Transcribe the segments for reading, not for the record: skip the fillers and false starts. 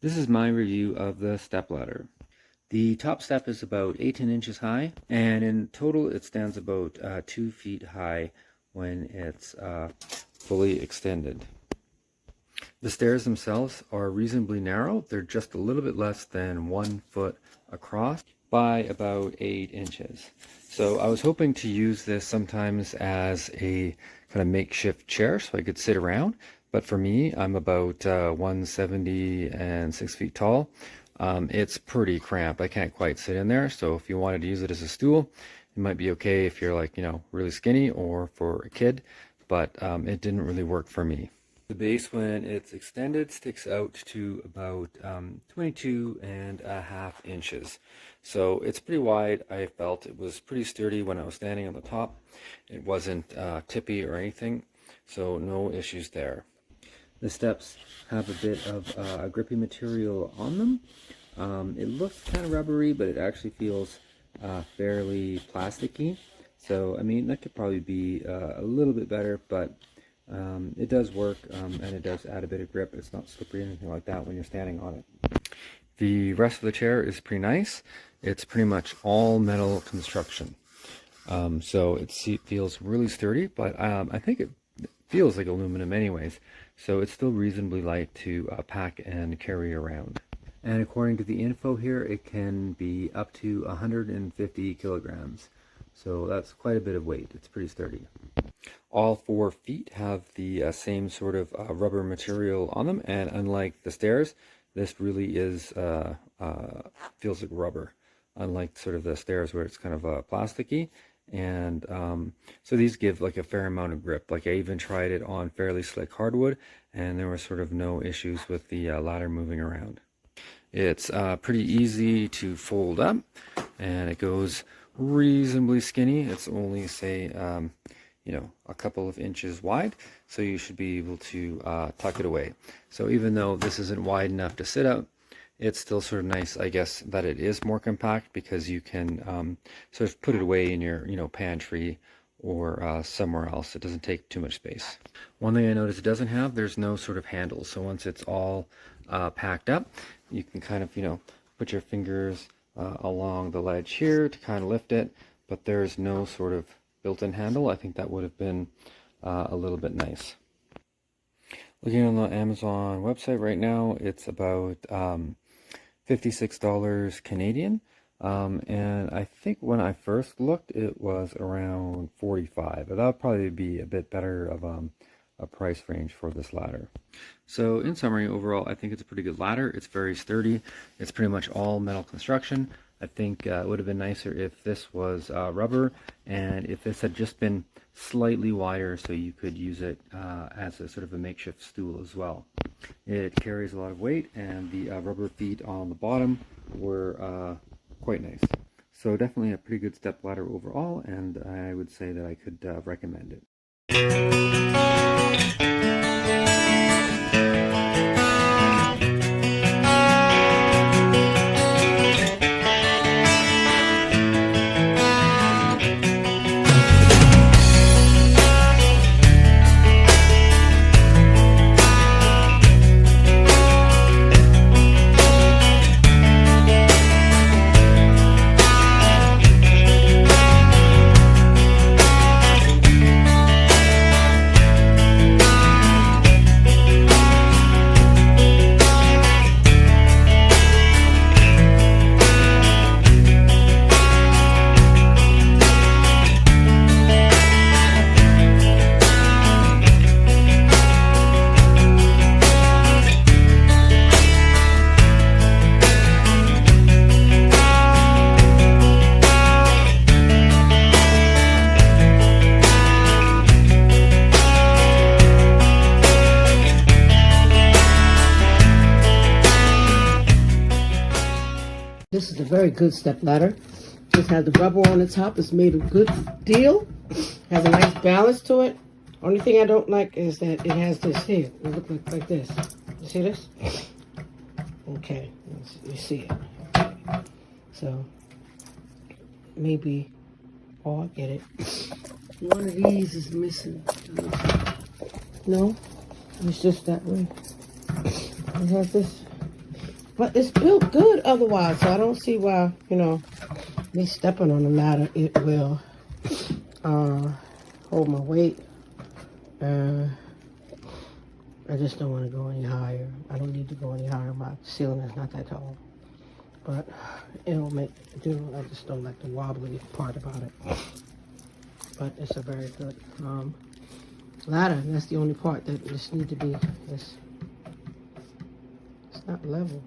This is my review of the stepladder. The top step is about 18 inches high, and in total it stands about 2 feet high when it's fully extended. The stairs themselves are reasonably narrow. They're just a little bit less than 1 foot across by about 8 inches. So I was hoping to use this sometimes as a kind of makeshift chair so I could sit around. But for me, I'm about 170 and 6 feet tall. It's pretty cramped. I can't quite sit in there. So if you wanted to use it as a stool, it might be okay if you're like, really skinny or for a kid, but it didn't really work for me. The base, when it's extended, sticks out to about 22.5 inches. So it's pretty wide. I felt it was pretty sturdy when I was standing on the top. It wasn't tippy or anything, so no issues there. The steps have a bit of grippy material on them. It looks kind of rubbery, but it actually feels fairly plasticky. So, I mean, that could probably be a little bit better, but it does work, and it does add a bit of grip. It's not slippery or anything like that when you're standing on it. The rest of the chair is pretty nice. It's pretty much all metal construction. So it feels really sturdy, but I think it feels like aluminum anyways. So it's still reasonably light to pack and carry around. And according to the info here, it can be up to 150 kilograms. So that's quite a bit of weight. It's pretty sturdy. All 4 feet have the same sort of rubber material on them, and unlike the stairs, this really is feels like rubber, unlike sort of the stairs where it's kind of plasticky. And so these give like a fair amount of grip. Like I even tried it on fairly slick hardwood, and there were sort of no issues with the ladder moving around. It's pretty easy to fold up, and it goes reasonably skinny. It's only, say, a couple of inches wide, so you should be able to tuck it away. So even though this isn't wide enough to sit out, it's still sort of nice, I guess, that it is more compact, because you can sort of put it away in your, pantry or somewhere else. It doesn't take too much space. One thing I noticed it doesn't have, there's no sort of handle. So once it's all packed up, you can kind of, put your fingers along the ledge here to kind of lift it, but there's no sort of built-in handle. I think that would have been a little bit nice. Looking on the Amazon website right now, it's about $56 Canadian, and I think when I first looked it was around $45. But that would probably be a bit better of a price range for this ladder. So in summary, overall, I think it's a pretty good ladder. It's very sturdy. It's pretty much all metal construction. I think it would have been nicer if this was rubber, and if this had just been slightly wider so you could use it as a sort of a makeshift stool as well. It carries a lot of weight, and the rubber feet on the bottom were quite nice. So definitely a pretty good step ladder overall, and I would say that I could recommend it. This is a very good step ladder. Just has the rubber on the top. It's made a good deal. Has a nice balance to it. Only thing I don't like is that it has this here. It looks like this. You see this? Okay, you see it. So maybe, oh, I get it. One of these is missing. No, it's just that way. It has this But it's built good otherwise, so I don't see why, you know, me stepping on the ladder, it will hold my weight. I just don't want to go any higher. I don't need to go any higher. My ceiling is not that tall. But it'll make do. I just don't like the wobbly part about it. But it's a very good ladder. That's the only part that just need to be. It's not level.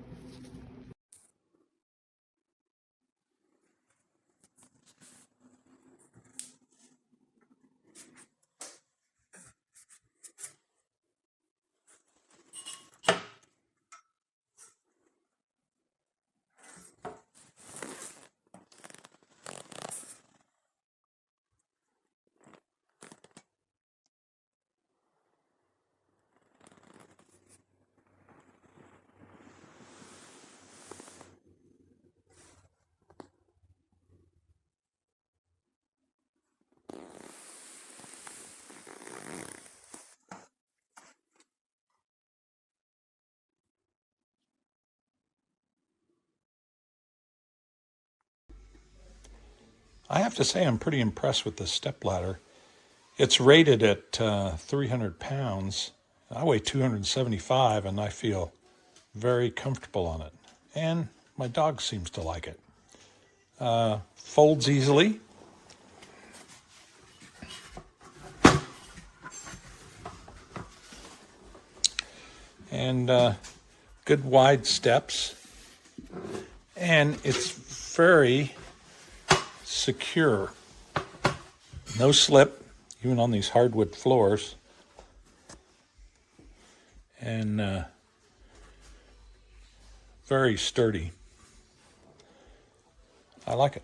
I have to say I'm pretty impressed with this step ladder. It's rated at 300 pounds. I weigh 275 and I feel very comfortable on it. And my dog seems to like it. Folds easily. And good wide steps. And it's very secure. No slip, even on these hardwood floors. And very sturdy. I like it.